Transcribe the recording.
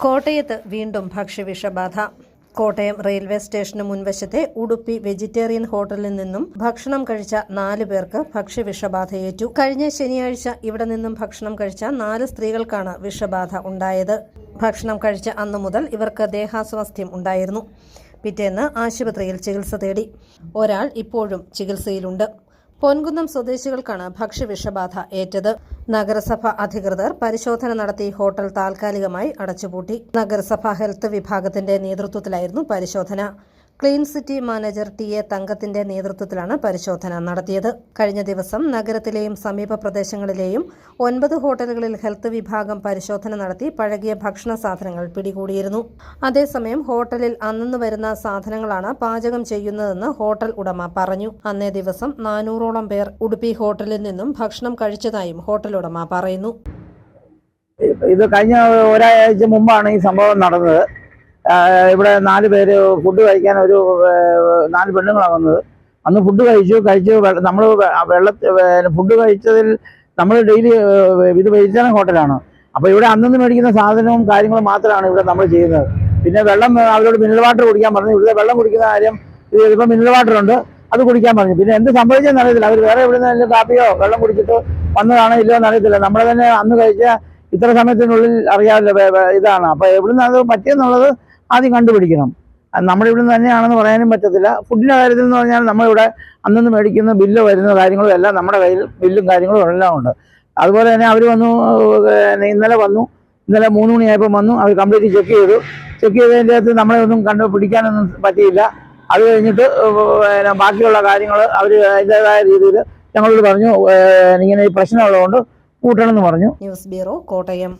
കോട്ടയത്ത് വീണ്ടും ഭക്ഷ്യവിഷബാധ. കോട്ടയം റെയിൽവേ സ്റ്റേഷന് മുൻവശത്തെ ഉടുപ്പി വെജിറ്റേറിയൻ ഹോട്ടലിൽ നിന്നും ഭക്ഷണം കഴിച്ച 4 പേർക്ക് ഭക്ഷ്യവിഷബാധയേറ്റു. കഴിഞ്ഞ ശനിയാഴ്ച ഇവിടെ നിന്നും ഭക്ഷണം കഴിച്ച 4 സ്ത്രീകൾക്കാണ് വിഷബാധ ഉണ്ടായത്. ഭക്ഷണം കഴിച്ച അന്നു മുതൽ ഇവർക്ക് ദേഹാസ്വാസ്ഥ്യം ഉണ്ടായിരുന്നു. പിറ്റേന്ന് ആശുപത്രിയിൽ ചികിത്സ തേടി. ഒരാൾ ഇപ്പോഴും ചികിത്സയിലുണ്ട്. പൊൻകുന്നം സ്വദേശികൾക്കാണ് ഭക്ഷ്യവിഷബാധ ഏറ്റത്. നഗരസഭ അധികൃതർ പരിശോധന നടത്തി ഹോട്ടൽ താൽക്കാലികമായി അടച്ചുപൂട്ടി. നഗരസഭ ഹെൽത്ത് വിഭാഗത്തിന്റെ നേതൃത്വത്തിലായിരുന്നു പരിശോധന. Clean city manager T A. തങ്കത്തിന്റെ നേതൃത്വത്തിലാണ് പരിശോധന നടത്തിയത്. കഴിഞ്ഞ ദിവസം നഗരത്തിലെയും സമീപ പ്രദേശങ്ങളിലെയും 9 ഹോട്ടലുകളിൽ ഹെൽത്ത് വിഭാഗം പരിശോധന നടത്തി പഴകിയ ഭക്ഷണ സാധനങ്ങൾ പിടികൂടിയിരുന്നു. അതേസമയം ഹോട്ടലിൽ അന്നു വരുന്ന സാധനങ്ങളാണ് പാചകം ചെയ്യുന്നതെന്ന് ഹോട്ടൽ ഉടമ പറഞ്ഞു. അന്നേ ദിവസം 400ഓളം പേർ ഉടുപ്പി ഹോട്ടലിൽ നിന്നും ഭക്ഷണം കഴിച്ചതായും ഹോട്ടൽ ഉടമ പറയുന്നു. ഇത് കഴിഞ്ഞ ഒരാഴ്ച മുമ്പാണ് ഈ സംഭവം നടന്നത്. ഇവിടെ 4 പേര് ഫുഡ് കഴിക്കാൻ, ഒരു 4 പെണ്ണുങ്ങളാണ് വന്നത്. അന്ന് ഫുഡ് കഴിച്ചു നമ്മൾ ഫുഡ് കഴിച്ചതിൽ നമ്മൾ ഡെയിലി ഇത് വെജിറ്റേറിയൻ ഹോട്ടലാണ്. അപ്പോൾ ഇവിടെ അന്നു മേടിക്കുന്ന സാധനവും കാര്യങ്ങളും മാത്രമാണ് ഇവിടെ നമ്മൾ ചെയ്യുന്നത്. പിന്നെ വെള്ളം അവരോട് മിനറൽ വാട്ടർ കുടിക്കാൻ പറഞ്ഞു. ഇവിടെ വെള്ളം കുടിക്കുന്ന കാര്യം ഇപ്പോൾ മിനറൽ വാട്ടർ ഉണ്ട്, അത് കുടിക്കാൻ പറഞ്ഞു. പിന്നെ എന്ത് സംഭവിച്ചെന്ന് അറിയത്തില്ല. അവർ വേറെ എവിടെ നിന്ന് കാപ്പിയോ വെള്ളം കുടിച്ചിട്ടോ വന്നതാണോ ഇല്ലയോ എന്ന് അറിയത്തില്ല. നമ്മൾ തന്നെ അന്ന് കഴിച്ച ഇത്ര സമയത്തിനുള്ളിൽ അറിയാമല്ലോ ഇതാണ്. അപ്പോൾ എവിടുന്ന് അത് പറ്റിയെന്നുള്ളത് ആദ്യം കണ്ടുപിടിക്കണം. നമ്മുടെ ഇവിടുന്ന് തന്നെയാണെന്ന് പറയാനും പറ്റത്തില്ല. ഫുഡിൻ്റെ കാര്യത്തിൽ എന്ന് പറഞ്ഞാൽ നമ്മളിവിടെ അന്നന്ന് മേടിക്കുന്ന ബില്ല് വരുന്ന കാര്യങ്ങളും എല്ലാം നമ്മുടെ കയ്യിൽ ബില്ലും കാര്യങ്ങളും എല്ലാം ഉണ്ട്. അതുപോലെ തന്നെ അവർ വന്നു, ഇന്നലെ 3 മണിയായപ്പോൾ വന്നു. അവർ കംപ്ലീറ്റ് ചെക്ക് ചെയ്തതിൻ്റെ അകത്ത് നമ്മളെ ഒന്നും കണ്ടുപിടിക്കാനൊന്നും പറ്റിയില്ല. അത് കഴിഞ്ഞിട്ട് ബാക്കിയുള്ള കാര്യങ്ങൾ അവർ അതിൻ്റെതായ രീതിയിൽ ഞങ്ങളോട് പറഞ്ഞു, ഇങ്ങനെ ഈ പ്രശ്നമുള്ളതുകൊണ്ട് കൂട്ടണമെന്ന് പറഞ്ഞു. News bureau, Kottayam.